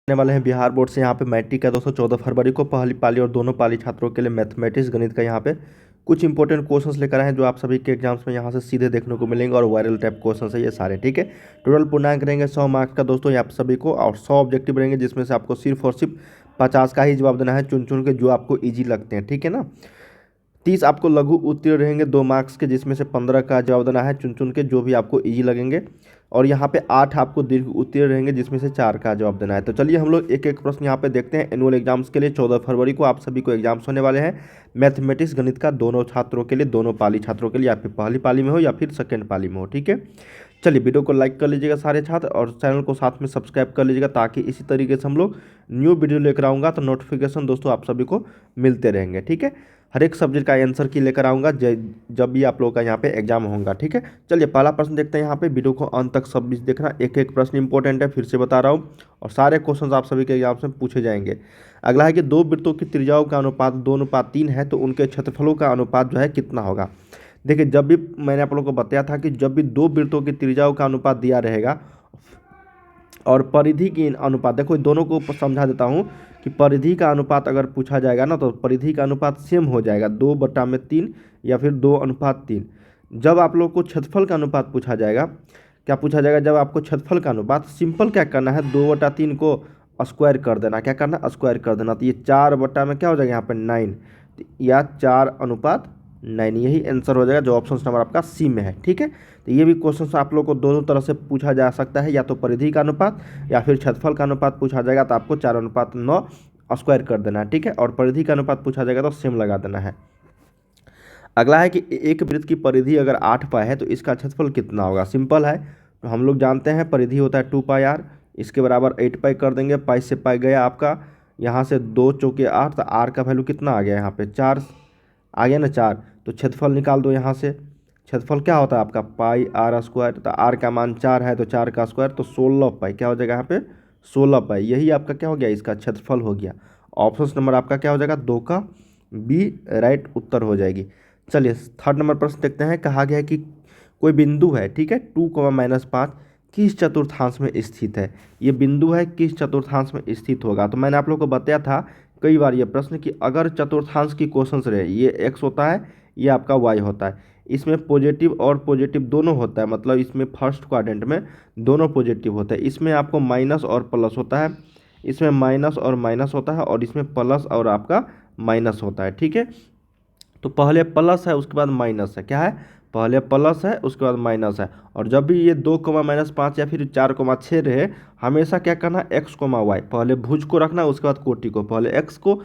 आने वाले हैं बिहार बोर्ड से। यहाँ पे मैट्रिक का दोस्तों 14 फरवरी को पहली पाली और दोनों पाली छात्रों के लिए मैथमेटिक्स गणित का यहाँ पे कुछ इंपॉर्टेंट क्वेश्चंस लेकर आए हैं जो आप सभी के एग्जाम्स में यहाँ से सीधे देखने को मिलेंगे और वायरल टाइप क्वेश्चन है ये सारे। ठीक है, टोटल पूर्णांक रहेंगे 100 मार्क्स का दोस्तों ये आप सभी को, और 100 ऑब्जेक्टिव रहेंगे जिसमें से आपको सिर्फ और सिर्फ 50 का ही जवाब देना है, चुन चुन के जो आपको ईजी लगते हैं। ठीक है ना। 30 आपको लघु उत्तीर्ण रहेंगे 2 मार्क्स के, जिसमें से 15 का जवाब देना है चुन चुन के जो भी आपको इजी लगेंगे, और यहाँ पे 8 आपको दीर्घ उत्तीर्ण रहेंगे जिसमें से 4 का जवाब देना है। तो चलिए हम लोग एक एक प्रश्न यहाँ पे देखते हैं। एनुअल एग्जाम्स के लिए 14 फरवरी को आप सभी को एग्जाम्स होने वाले हैं मैथमेटिक्स गणित का, दोनों छात्रों के लिए, दोनों पाली छात्रों के लिए, या फिर पहली पाली में हो या फिर सेकेंड पाली में हो। ठीक है, चलिए वीडियो को लाइक कर लीजिएगा सारे छात्र, और चैनल को साथ में सब्सक्राइब कर लीजिएगा ताकि इसी तरीके से हम लोग न्यू वीडियो लेकर आऊँगा तो नोटिफिकेशन दोस्तों आप सभी को मिलते रहेंगे। ठीक है, हर एक सब्जेक्ट का आंसर की लेकर आऊँगा जब भी आप लोगों का यहाँ पे एग्जाम होगा। ठीक है, चलिए पहला प्रश्न देखते हैं। यहाँ पे वीडियो को अंत तक सब देखना, एक एक प्रश्न इंपॉर्टेंट है, फिर से बता रहा हूँ, और सारे क्वेश्चन आप सभी के एग्जाम में पूछे जाएंगे। अगला है कि दो वृत्तों की त्रिज्याओं का अनुपात 2:3 है तो उनके क्षेत्रफलों का अनुपात जो है कितना होगा। देखिए, जब भी मैंने आप लोगों को बताया था कि जब भी दो वृत्तों की त्रिज्याओं का अनुपात दिया रहेगा और परिधि की अनुपात, देखो दोनों को समझा देता हूँ कि परिधि का अनुपात अगर पूछा जाएगा ना तो परिधि का अनुपात सेम हो जाएगा 2/3 या फिर 2:3। जब आप लोग को क्षेत्रफल का अनुपात पूछा जाएगा, क्या पूछा जाएगा, जब आपको क्षेत्रफल का अनुपात सिंपल क्या करना है, 2/3 को स्क्वायर कर देना, क्या करना, स्क्वायर कर देना, तो ये 4 बटा में क्या हो जाएगा यहाँ पर 9, या 4:9, यही आंसर हो जाएगा जो ऑप्शन नंबर आपका सी में है। ठीक है, तो ये भी क्वेश्चन आप लोग को दोनों तरह से पूछा जा सकता है, या तो परिधि का अनुपात या फिर क्षेत्रफल का अनुपात पूछा जाएगा तो आपको 4:9 स्क्वायर कर देना है। ठीक है, और परिधि का अनुपात पूछा जाएगा तो सेम लगा देना है। अगला है कि एक वृत्त की परिधि अगर 8 पाई है तो इसका क्षेत्रफल कितना होगा। सिंपल है, तो हम लोग जानते हैं परिधि होता है 2πr, इसके बराबर 8 पाई कर देंगे, पाई से पाई गया आपका, यहाँ से 2 चौके 8, तो आर का वैल्यू कितना आ गया, यहाँ पे 4 आ गया ना, 4, तो क्षेत्रफल निकाल दो यहाँ से। क्षेत्रफल क्या होता है आपका πr², तो आर का मान 4 है तो 4 का स्क्वायर, तो 16 पाई क्या हो जाएगा यहाँ पे, 16 पाई, यही आपका क्या हो गया, इसका क्षेत्रफल हो गया। ऑप्शन नंबर आपका क्या हो जाएगा, 2 का बी राइट उत्तर हो जाएगी। चलिए थर्ड नंबर प्रश्न देखते हैं। कहा गया है कि कोई बिंदु है, ठीक है, 2, -5 किस चतुर्थांश में स्थित है। ये बिंदु है किस चतुर्थांश में स्थित होगा। तो मैंने आप लोग को बताया था कई बार ये प्रश्न कि अगर चतुर्थांश की क्वेश्चंस रहे, ये एक्स होता है, ये आपका वाई होता है, इसमें पॉजिटिव और पॉजिटिव दोनों होता है, मतलब इसमें फर्स्ट क्वाड्रेंट में दोनों पॉजिटिव होता है, इसमें आपको माइनस और प्लस होता है, इसमें माइनस और माइनस होता है, और इसमें प्लस और आपका माइनस होता है। ठीक है, तो पहले प्लस है उसके बाद माइनस है, क्या है, पहले प्लस है उसके बाद माइनस है, और जब भी ये 2, -5 या फिर 4, 6 रहे, हमेशा क्या करना, x, y, पहले भुज को रखना उसके बाद कोटि को, पहले x को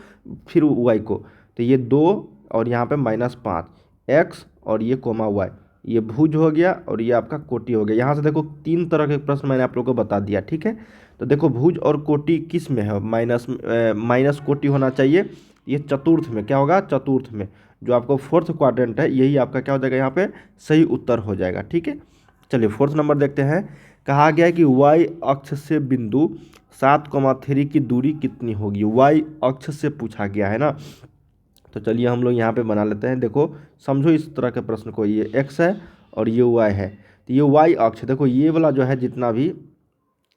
फिर y को, तो ये 2 और यहाँ पे -5, x और ये y, ये भुज हो गया और ये आपका कोटि हो गया। यहाँ से देखो 3 तरह के प्रश्न मैंने आप लोगों को बता दिया। ठीक है, तो देखो भुज और कोटि किस में है, माइनस कोटि होना चाहिए, ये चतुर्थ में क्या होगा, चतुर्थ में, जो आपको फोर्थ क्वाड्रेंट है यही आपका क्या हो जाएगा, यहाँ पे सही उत्तर हो जाएगा। ठीक है, चलिए फोर्थ नंबर देखते हैं। कहा गया है कि y अक्ष से बिंदु 7,3 की दूरी कितनी होगी। y अक्ष से पूछा गया है ना, तो चलिए हम लोग यहाँ पे बना लेते हैं। देखो समझो इस तरह के प्रश्न को, ये x है और ये y है, तो ये y अक्ष, देखो ये वाला जो है जितना भी,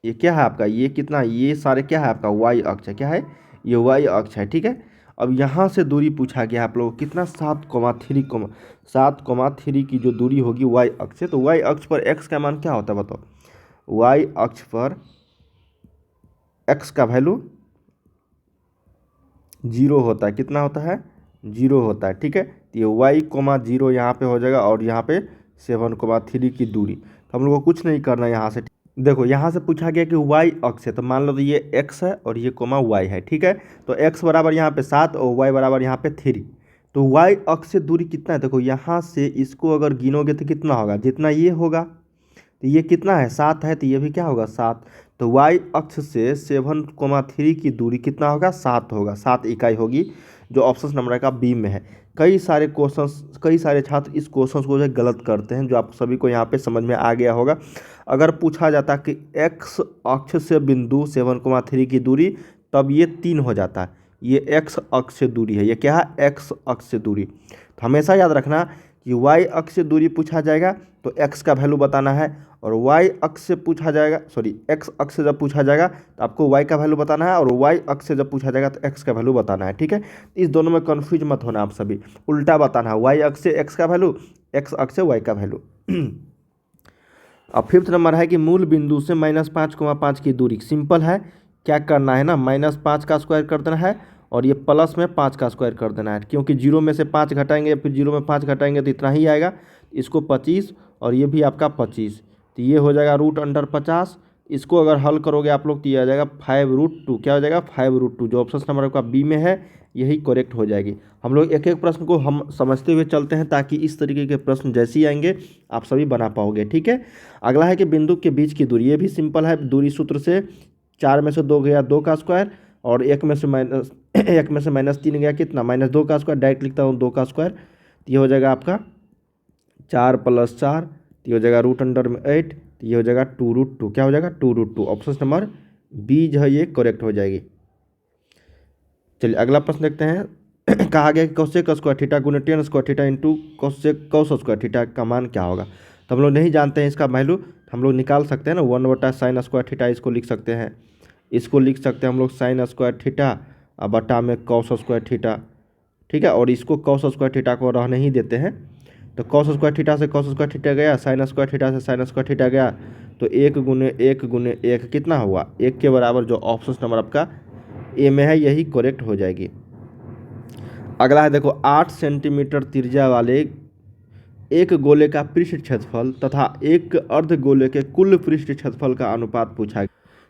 ये क्या है आपका, ये कितना, ये सारे क्या है आपका y अक्ष है, क्या है, ये y अक्ष है। ठीक है, अब यहाँ से दूरी पूछा गया आप लोग कितना, 7,3 की जो दूरी होगी y अक्ष से, तो y अक्ष पर x का मान क्या होता है बताओ, y अक्ष पर x का वैल्यू 0 होता है, कितना होता है, 0 होता है। ठीक है, तो ये y, 0 यहाँ पे हो जाएगा, और यहाँ पे 7,3 की दूरी, तो हम लोग को कुछ नहीं करना यहाँ से। देखो यहाँ से पूछा गया कि y अक्ष है, तो मान लो तो ये x है और ये y है। ठीक है, तो x बराबर यहाँ पे 7 और y बराबर यहाँ पे 3, तो y अक्ष से दूरी कितना है, देखो यहाँ से इसको अगर गिनोगे तो कितना होगा, जितना ये होगा, तो ये कितना है, 7 है, तो ये भी क्या होगा, 7, तो y अक्ष से 7,3 की दूरी कितना होगा, 7 होगा, 7 इकाई होगी, जो ऑप्शन नंबर का बी में है। कई सारे छात्र इस क्वेश्चन को जो गलत करते हैं, जो आप सभी को यहाँ पे समझ में आ गया होगा। अगर पूछा जाता कि x अक्ष से बिंदु 7,3 की दूरी, तब ये 3 हो जाता है, ये x अक्ष से दूरी है, ये क्या है, x अक्ष से दूरी। तो हमेशा याद रखना कि वाई अक्ष से दूरी पूछा जाएगा तो एक्स का वैल्यू बताना है, और वाई अक्ष से पूछा जाएगा, सॉरी एक्स अक्ष से जब पूछा जाएगा तो आपको वाई का वैल्यू बताना है, और वाई अक्ष से जब पूछा जाएगा तो एक्स का वैल्यू बताना है। ठीक है, इस दोनों में कन्फ्यूज मत होना आप सभी, उल्टा बताना है, वाई अक्ष से एक्स का वैल्यू, एक्स अक्ष से वाई का वैल्यू। अब फिफ्थ नंबर है कि मूल बिंदु से -5,5 की दूरी, सिंपल है, क्या करना है ना, -5 का स्क्वायर कर देना है और ये प्लस में 5 का स्क्वायर कर देना है, क्योंकि जीरो में से 5 घटाएंगे फिर जीरो में 5 घटाएंगे तो इतना ही आएगा, इसको 25 और ये भी आपका 25, तो ये हो जाएगा √50। इसको अगर हल करोगे आप लोग तो ये आ जाएगा 5√2, क्या हो जाएगा 5√2, जो ऑप्शन नंबर आपका बी में है यही करेक्ट हो जाएगी। हम लोग एक एक प्रश्न को हम समझते हुए चलते हैं ताकि इस तरीके के प्रश्न जैसे ही आएंगे आप सभी बना पाओगे। ठीक है, अगला है कि बिंदु के बीच की दूरी, ये भी सिंपल है, दूरी सूत्र से 4 में से 2 गया 2 का स्क्वायर और एक में से -3 गया कितना -2 का स्क्वायर, डायरेक्ट लिखता हूँ 2 का स्क्वायर, तो ये हो जाएगा आपका 4 + 4, तो ये हो जाएगा √8, तो ये हो जाएगा 2√2, क्या हो जाएगा 2√2, ऑप्शन नंबर बी जो है ये करेक्ट हो जाएगी। चलिए अगला प्रश्न देखते हैं। कहा गया कि कोसेक स्क्वायर थीटा गुने ten square theta into cosec cos square theta का मान क्या होगा। तो हम लोग नहीं जानते हैं इसका वैल्यू, हम लोग निकाल सकते हैं ना, 1/sin स्क्वायर थीटा इसको लिख सकते हैं, इसको लिख सकते हैं हम लोग sin स्क्वायर थीटा और बटा में कॉस स्क्वायर थीटा। ठीक है, और इसको कॉस स्क्वायर थीटा को रहने ही देते हैं, तो कॉस स्क्वायर थीटा से कॉस स्क्वायर थीटा गया, sin स्क्वायर थीटा से sin स्क्वायर थीटा गया, तो 1 × 1 कितना हुआ 1 के बराबर, जो ऑप्शन नंबर आपका ए में है यही करेक्ट हो जाएगी। अगला है देखो 8 सेंटीमीटर त्रिज्या वाले एक गोले का पृष्ठ क्षेत्रफल तथा एक अर्ध गोले के कुल पृष्ठ क्षेत्रफल का अनुपात पूछा गया,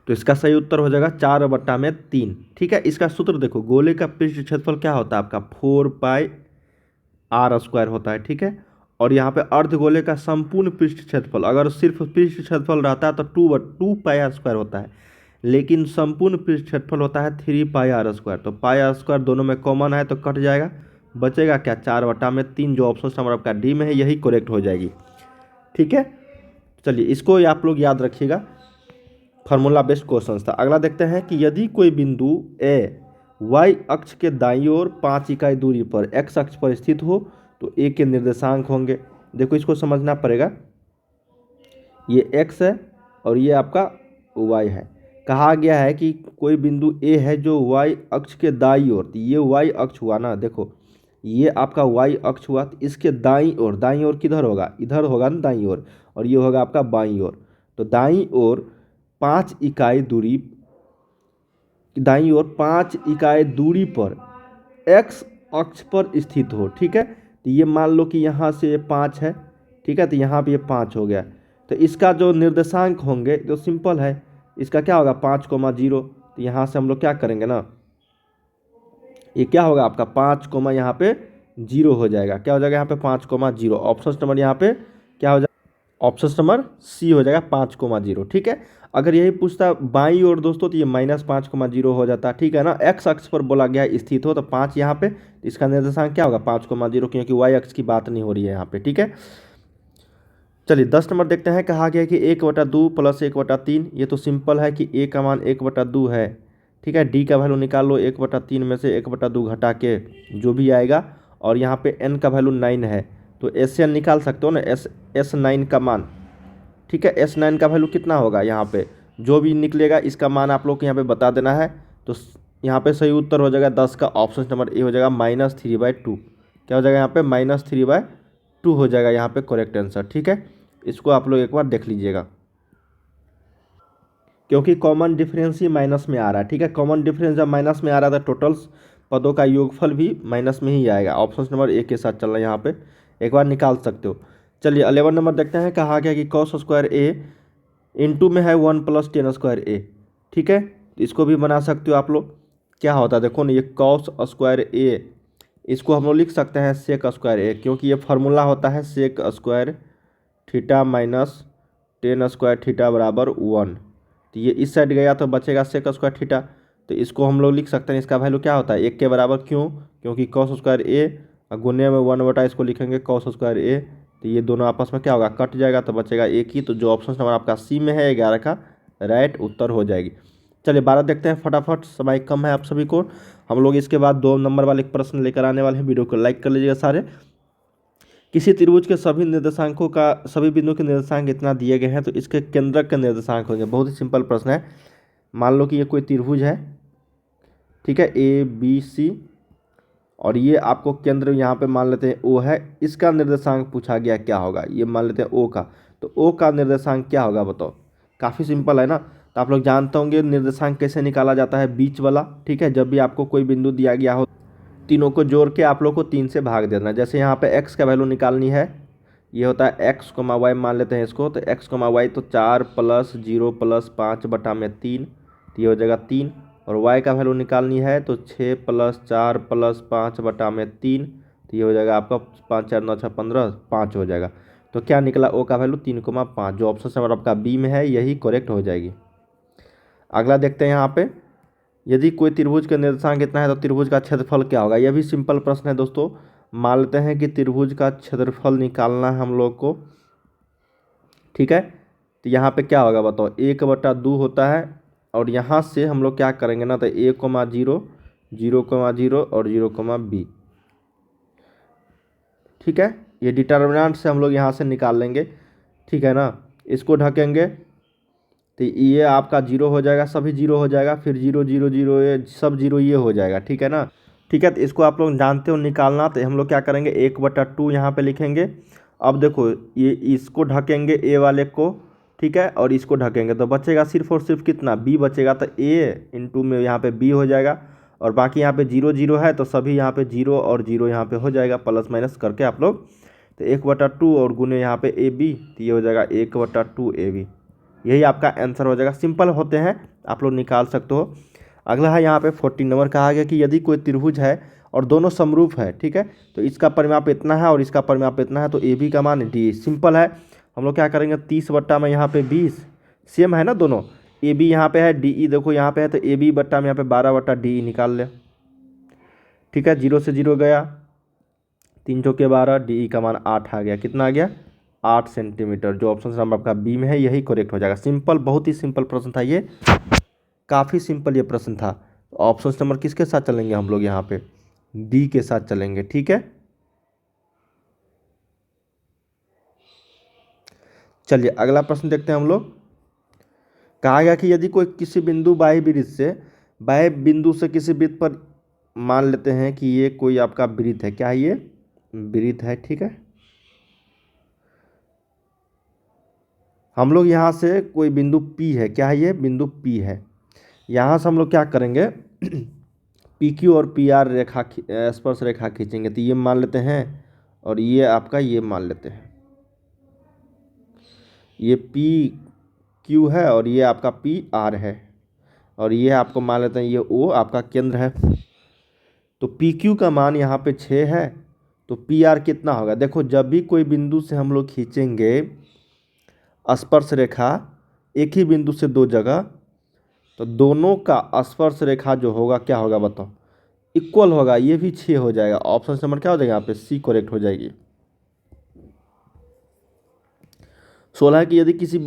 तो इसका सही उत्तर हो जाएगा 4/3। ठीक है, इसका सूत्र देखो, गोले का पृष्ठ क्षेत्रफल क्या होता है आपका 4πr² होता है। ठीक है, और यहाँ पे अर्ध गोले का संपूर्ण पृष्ठ क्षेत्रफल, अगर सिर्फ पृष्ठ क्षेत्रफल रहता है तो 2πr² होता है, लेकिन संपूर्ण पृष्ठ क्षेत्रफल होता है 3πr², तो πr² दोनों में कॉमन है तो कट जाएगा, बचेगा क्या 4/3, जो ऑप्शन नंबर आपका डी में है यही करेक्ट हो जाएगी। ठीक है, चलिए इसको आप लोग याद रखिएगा, फार्मूला बेस्ड क्वेश्चन था। अगला देखते हैं कि यदि कोई बिंदु ए वाई अक्ष के दाईं ओर 5 इकाई दूरी पर एक्स अक्ष पर स्थित हो तो ए के निर्देशांक होंगे। देखो इसको समझना पड़ेगा, ये एक्स है और ये आपका वाई है। कहा गया है कि कोई बिंदु ए है जो वाई अक्ष के दाईं ओर, तो ये वाई अक्ष हुआ ना, देखो ये आपका वाई अक्ष हुआ, तो इसके दाईं ओर किधर होगा, इधर होगा ना दाईं ओर, और ये होगा आपका बाईं ओर, तो दाईं ओर 5 इकाई दूरी, दाईं ओर 5 इकाई दूरी पर एक्स अक्ष पर स्थित हो। ठीक है, तो ये मान लो कि यहाँ से ये 5 है, ठीक है, तो यहाँ पे ये 5 हो गया, तो इसका जो निर्देशांक होंगे जो सिंपल है, इसका क्या होगा 5,0, तो यहाँ से हम लोग क्या करेंगे ना, ये क्या होगा आपका 5, यहाँ पे 0 हो जाएगा, क्या हो जाएगा यहाँ पे 5,0, ऑप्शन नंबर यहाँ पे क्या हो जाएगा, ऑप्शन नंबर सी हो जाएगा 5,0। ठीक है, अगर यही पूछता बाईं ओर दोस्तों तो ये -5,0 हो जाता, ठीक है ना, एक्स अक्ष पर बोला गया स्थित हो तो 5 यहाँ पे, तो इसका निर्देशांक क्या होगा 5,0, क्योंकि वाई अक्ष की बात नहीं हो रही है यहाँ पे। ठीक है, चलिए 10 नंबर देखते हैं। कहा गया कि 1/2 + 1/3, ये तो सिंपल है कि ए का मान 1/2 है। ठीक है, डी का वैल्यू निकाल लो, 1/3 में से 1/2 घटा के जो भी आएगा, और यहाँ पे एन का वैल्यू 9 है, तो एस एन निकाल सकते हो ना, S9 का मान। ठीक है, S9 का वैल्यू कितना होगा, यहाँ पे जो भी निकलेगा इसका मान आप लोग को यहाँ पे बता देना है, तो यहाँ पे सही उत्तर हो जाएगा 10 का, ऑप्शन नंबर ए हो जाएगा -3/2, क्या हो जाएगा यहाँ पे -3/2 हो जाएगा यहाँ पे करेक्ट आंसर। ठीक है, इसको आप लोग एक बार देख लीजिएगा, क्योंकि कॉमन डिफरेंस ही माइनस में आ रहा है। ठीक है, कॉमन डिफरेंस जब माइनस में आ रहा था टोटल्स पदों का योगफल भी माइनस में ही आएगा, ऑप्शन नंबर ए के साथ चल रहा है, यहाँ पे एक बार निकाल सकते हो। चलिए 11 नंबर देखते हैं। कहा गया कि cos स्क्वायर ए इंटू में है 1 + tan स्क्वायर ए। ठीक है, इसको भी बना सकते हो आप लोग, क्या होता है देखो ना, ये cos स्क्वायर ए, इसको हम लोग लिख सकते हैं सेक स्क्वायर ए, क्योंकि ये फार्मूला होता है sec square theta minus tan square theta बराबर 1, तो ये इस साइड गया तो बचेगा सेक स्क्वायर थीटा, तो इसको हम लोग लिख सकते हैं, इसका वैल्यू क्या होता है 1 के बराबर, क्यों, क्योंकि cos स्क्वायर ए गुने में 1 इसको लिखेंगे cos स्क्वायर ए, तो ये दोनों आपस में क्या होगा कट जाएगा, तो बचेगा एक ही, तो जो ऑप्शन नंबर आपका सी में है 11 का राइट उत्तर हो जाएगी। चलिए 12 देखते हैं फटाफट, समय कम है आप सभी को, हम लोग इसके बाद 2 नंबर वाले प्रश्न लेकर आने वाले हैं, वीडियो को लाइक कर लीजिएगा सारे। किसी त्रिभुज के सभी निर्देशांकों का सभी बिंदुओं के निर्देशांक इतना दिए गए हैं तो इसके केंद्रक के निर्देशांक होंगे। बहुत ही सिंपल प्रश्न है। मान लो कि ये कोई त्रिभुज है, ठीक है, ABC, और ये आपको केंद्र यहाँ पे मान लेते हैं O है। इसका निर्देशांक पूछा गया क्या होगा, ये मान लेते हैं O का, तो O का निर्देशांक क्या होगा बताओ। काफ़ी सिंपल है ना। तो आप लोग जानते होंगे निर्देशांक कैसे निकाला जाता है, बीच वाला, ठीक है। जब भी आपको कोई बिंदु दिया गया हो, तीनों को जोड़ के आप लोग को 3 से भाग देना है। जैसे यहाँ पे x का वैल्यू निकालनी है, ये होता है x, y मान लेते हैं इसको, तो x, y तो 4 + 0 + 5 बटा में 3, तो ये हो जाएगा 3। और y का वैल्यू निकालनी है तो 6 + 4 + 5 बटा में 3, तो ये हो जाएगा आपका 5 4 9 6 15, 5 हो जाएगा। तो क्या निकला, ओ का वैल्यू 3,5। जो ऑप्शन नंबर आपका बी में है यही करेक्ट हो जाएगी। अगला देखते हैं यहाँ पे, यदि कोई त्रिभुज का निर्देशांक इतना है तो त्रिभुज का क्षेत्रफल क्या होगा। यह भी सिंपल प्रश्न है दोस्तों। मान लेते हैं कि त्रिभुज का क्षेत्रफल निकालना है हम लोग को, ठीक है। तो यहाँ पे क्या होगा बताओ, 1/2 होता है, और यहाँ से हम लोग क्या करेंगे ना, तो A, 0, 0, 0 और 0, B, ठीक है। ये डिटर्मिनेंट से हम लोग यहाँ से निकाल लेंगे, ठीक है ना। इसको ढकेंगे तो ये आपका 0 हो जाएगा, सभी 0 हो जाएगा, फिर 0 0 0 ये सब 0 ये हो जाएगा, ठीक है ना। ठीक है, तो इसको आप लोग जानते हो निकालना। तो हम लोग क्या करेंगे, 1/2 यहाँ पे लिखेंगे। अब देखो ये इसको ढकेंगे A वाले को, ठीक है, और इसको ढकेंगे तो बचेगा सिर्फ और सिर्फ कितना, B बचेगा। तो A इंटू में यहाँ पे B हो जाएगा, और बाकी यहाँ पे 0 0 है तो सभी यहाँ पे 0 और 0 यहाँ पे हो जाएगा, प्लस माइनस करके आप लोग। तो 1/2 और गुने यहाँ पे AB, तो ये हो जाएगा 1/2 AB। यही आपका आंसर हो जाएगा। सिंपल होते हैं, आप लोग निकाल सकते हो। अगला है यहाँ पे 14 नंबर, कहा गया कि यदि कोई त्रिभुज है और दोनों समरूप है, ठीक है, तो इसका परिमाप इतना है और इसका परिमाप इतना है, तो ए बी का मान डी। सिंपल है, हम लोग क्या करेंगे, 30 बट्टा में यहाँ पे 20, सेम है ना दोनों। ए बी यहाँ पे है, डी ई देखो यहाँ पे है, तो ए बी बट्टा में यहाँ पे 12/डी निकाल ले, ठीक है। 0 से 0 गया, 3 चौके 12, डी ई का मान 8 आ गया। कितना आ गया, 8 सेंटीमीटर। जो ऑप्शन नंबर आपका बी में है यही करेक्ट हो जाएगा। सिंपल, बहुत ही सिंपल प्रश्न था ये, काफ़ी सिंपल ये प्रश्न था। ऑप्शन नंबर किसके साथ चलेंगे हम लोग, यहाँ पे डी के साथ चलेंगे, ठीक है। चलिए अगला प्रश्न देखते हैं हम लोग। कहा गया कि यदि कोई किसी बिंदु बाह्य बिंदु से किसी वृत्त पर, मान लेते हैं कि ये कोई आपका वृत्त है, क्या है ये, वृत्त है, ठीक है। हम लोग यहाँ से कोई बिंदु P है, क्या है ये, बिंदु P है। यहाँ से हम लोग क्या करेंगे, PQ और PR रेखा, स्पर्श रेखा खींचेंगे। तो ये मान लेते हैं, और ये आपका ये मान लेते हैं, ये PQ है और ये आपका PR है, और ये आपको मान लेते हैं ये O आपका केंद्र है। तो PQ का मान यहाँ पे 6 है, तो PR कितना होगा। देखो जब भी कोई बिंदु से हम लोग खींचेंगे स्पर्श रेखा एक ही बिंदु से दो जगह, तो दोनों का स्पर्श रेखा जो होगा क्या होगा बताओ, इक्वल होगा। ये भी 6 हो जाएगा। ऑप्शन नंबर क्या हो जाएगा यहाँ पे, सी करेक्ट हो जाएगी। 16 की यदि किसी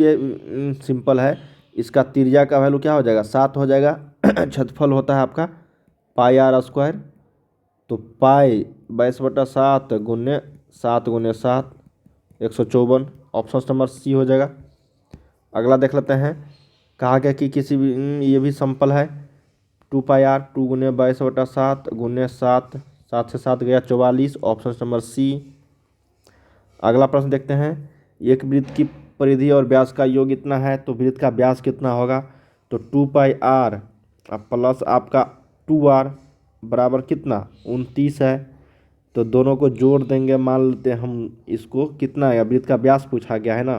सिंपल है, इसका त्रिज्या का वैल्यू क्या हो जाएगा, 7 हो जाएगा। क्षेत्रफल होता है आपका πr², तो पाई 22/7 गुने 7 गुने 7, 154। ऑप्शन नंबर सी हो जाएगा। अगला देख लेते हैं। कहा गया कि किसी भी, ये भी सिंपल है, 2πr 2 गुने 22/7 गुने 7, 7 से 7 गया 44। Option number C. अगला प्रश्न देखते हैं। एक वृत्त की परिधि और व्यास का योग इतना है, तो वृत्त का व्यास कितना होगा, तो 2πr प्लस आपका 2r बराबर कितना, 29 है। तो दोनों को जोड़ देंगे, मान लेते हैं हम इसको, कितना है, वृत्त का व्यास पूछा गया है ना।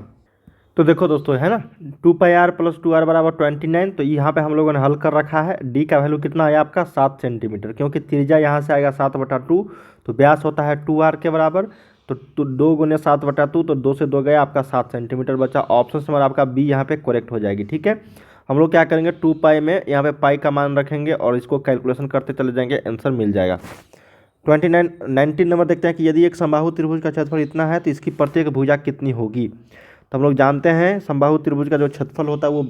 तो देखो दोस्तों, है ना, 2πr प्लस 2r बराबर 29। तो यहाँ पे हम लोगों ने हल कर रखा है। डी का वैल्यू कितना आया आपका, 7 सेंटीमीटर, क्योंकि त्रिज्या यहाँ से आएगा 7/2, तो व्यास होता है 2r के बराबर। तो 2 गुने 7/2, तो 2 से 2 गया, आपका 7 सेंटीमीटर बचा। ऑप्शन नंबर आपका बी यहाँ पे करेक्ट हो जाएगी, ठीक है। हम लोग क्या करेंगे, 2π में यहाँ पे पाई का मान रखेंगे और इसको कैलकुलेशन करते चले जाएंगे, आंसर मिल जाएगा। 19 नंबर देखते हैं कि यदि एक समबाहु त्रिभुज का क्षेत्रफल इतना है तो इसकी प्रत्येक भुजा कितनी होगी। तो हम लोग जानते हैं समबाहु त्रिभुज का जो क्षेत्रफल होता है वो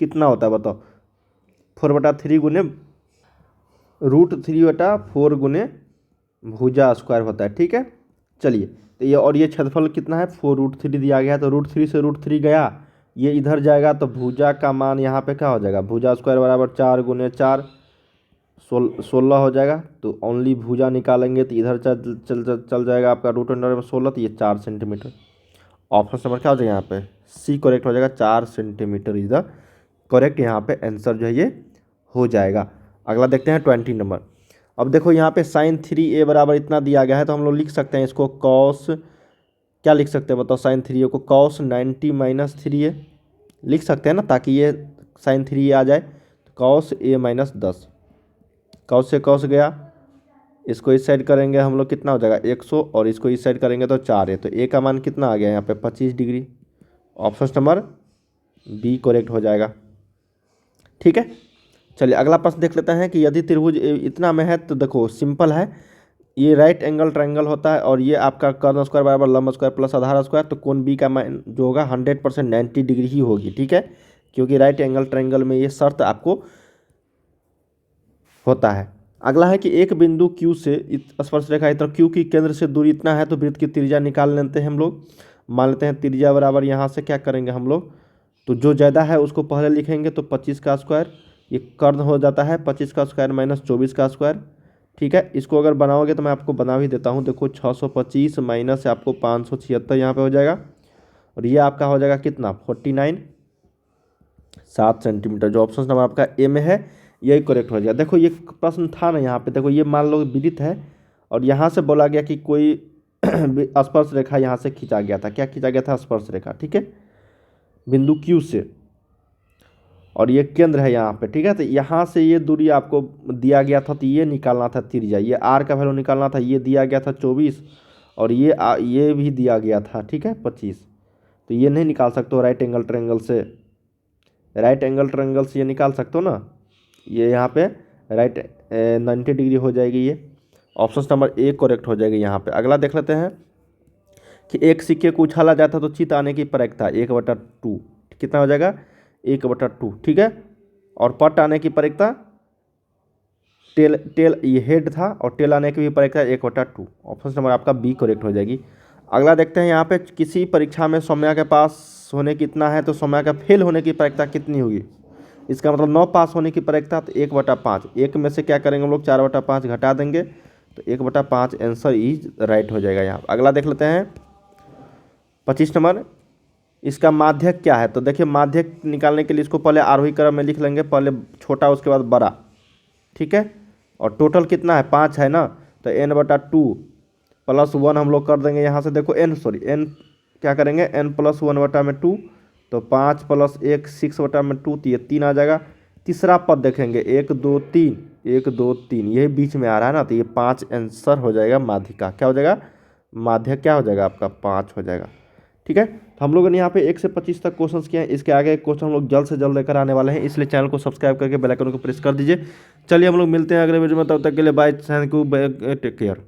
कितना होता है बताओ, 4/3 गुने √3/4 गुने भुजा स्क्वायर होता है, ठीक है। चलिए, तो ये और ये क्षेत्रफल कितना है 4√3 दिया गया है, तो √3 से √3 गया, ये इधर जाएगा तो भुजा का मान यहाँ पे क्या हो जाएगा, भुजा स्क्वायर बराबर 4 × 4 16 हो जाएगा। तो ओनली भुजा निकालेंगे तो इधर चल जाएगा आपका √16, तो ये 4 सेंटीमीटर। ऑप्शन नंबर क्या हो जाएगा यहाँ पे, सी करेक्ट हो जाएगा, 4 सेंटीमीटर इज द करेक्ट यहाँ पे आंसर जो है ये हो जाएगा। अगला देखते हैं 20 नंबर। अब देखो यहाँ पे sin3a बराबर इतना दिया गया है, तो हम लोग लिख सकते हैं इसको कॉस, क्या लिख सकते हैं बताओ, sin3a को cos 90 - 3a लिख सकते हैं ना, ताकि ये sin3a आ जाए। तो cos a - 10, cos से cos गया, इसको इस साइड करेंगे हम लोग कितना हो जाएगा 100, और इसको इस साइड करेंगे तो 4 है, तो a का मान कितना आ गया यहाँ पे 25 degree. Option number B correct हो जाएगा। ठीक है, चलिए अगला प्रश्न देख लेते हैं कि यदि त्रिभुज इतना में है, तो देखो सिंपल है, ये राइट एंगल ट्रायंगल होता है और ये आपका कर्ण स्क्वायर बराबर लंब स्क्वायर प्लस आधार स्क्वायर, तो कोण बी का मान जो होगा 100% 90 डिग्री ही होगी। ठीक है, क्योंकि राइट एंगल ट्रायंगल में ये शर्त आपको होता है। अगला है कि एक बिंदु Q से स्पर्श रेखा इतना Q की केंद्र से दूरी इतना है, तो वृत्त की त्रिज्या निकाल लेते हैं हम लोग। मान लेते हैं त्रिज्या बराबर यहाँ से क्या करेंगे हम लोग, तो जो ज़्यादा है उसको पहले लिखेंगे, तो 25 का स्क्वायर, ये कर्ण हो जाता है 25 का स्क्वायर - 24 का स्क्वायर। ठीक है, इसको अगर बनाओगे तो मैं आपको बना भी देता हूँ, देखो 625 माइनस आपको 576 यहाँ पे हो जाएगा, और ये आपका हो जाएगा कितना 49 7 सेंटीमीटर। जो ऑप्शन नंबर आपका ए में है यही करेक्ट हो जाएगा। देखो ये प्रश्न था ना यहाँ पे, देखो ये मान लो विदित है, और यहाँ से बोला गया कि कोई स्पर्श रेखा यहाँ से खींचा गया था, क्या खींचा गया था स्पर्श रेखा। ठीक है, बिंदु Q से, और ये केंद्र है यहाँ पे। ठीक है, तो यहाँ से ये दूरी आपको दिया गया था, तो ये निकालना था त्रिज्या, ये आर का वैल्यू निकालना था, ये दिया गया था 24, और ये भी दिया गया था। ठीक है 25, तो ये नहीं निकाल सकते हो राइट एंगल ट्रायंगल से, राइट एंगल ट्रायंगल से ये निकाल सकते हो ना, ये यहाँ पे राइट 90 डिग्री हो जाएगी ये। ऑप्शन नंबर ए करेक्ट हो जाएगी यहाँ पे। अगला देख लेते हैं कि एक सिक्के को उछाला जाता तो चित आने की प्रवृत्ता 1/2 कितना हो जाएगा 1/2। ठीक है, और पट आने की प्रवृत्ता टेल ये हेड था, और टेल आने की भी प्रवृत्ता 1/2। ऑप्शन नंबर आपका बी करेक्ट हो जाएगी। अगला देखते हैं यहाँ पे किसी परीक्षा में सौम्या के पास होने कितना है, तो सौम्या का फेल होने की प्रवृत्ता कितनी होगी, इसका मतलब 9 पास होने की प्रवृत्ता, तो 1/5, एक में से क्या करेंगे हम लोग 4/5 घटा देंगे, तो 1/5 आंसर इज राइट हो जाएगा यहाँ। अगला देख लेते हैं 25 नंबर, इसका माध्यक क्या है। तो देखिए माध्यक निकालने के लिए इसको पहले आरोही क्रम में लिख लेंगे, पहले छोटा उसके बाद बड़ा। ठीक है, और टोटल कितना है 5 है ना, तो n/2 + 1 हम लोग कर देंगे यहाँ से, देखो n क्या करेंगे n + 1/2, तो 5 + 1 6/2, तो ये 3 आ जाएगा। तीसरा पद देखेंगे 1 2 3 1 2 3, यही बीच में आ रहा है ना, तो ये 5 आंसर हो जाएगा माध्यिका, क्या हो जाएगा माध्यक क्या हो जाएगा आपका 5 हो जाएगा। ठीक है, तो हम लोगों ने यहाँ पे 1 से 25 तक क्वेश्चंस किए हैं, इसके आगे एक क्वेश्चन हम लोग जल्द से जल्द लेकर आने वाले हैं, इसलिए चैनल को सब्सक्राइब करके बेल आइकन को प्रेस कर दीजिए। चलिए हम लोग मिलते हैं अगले वीडियो में, तब तक के लिए bye, thank you, take care.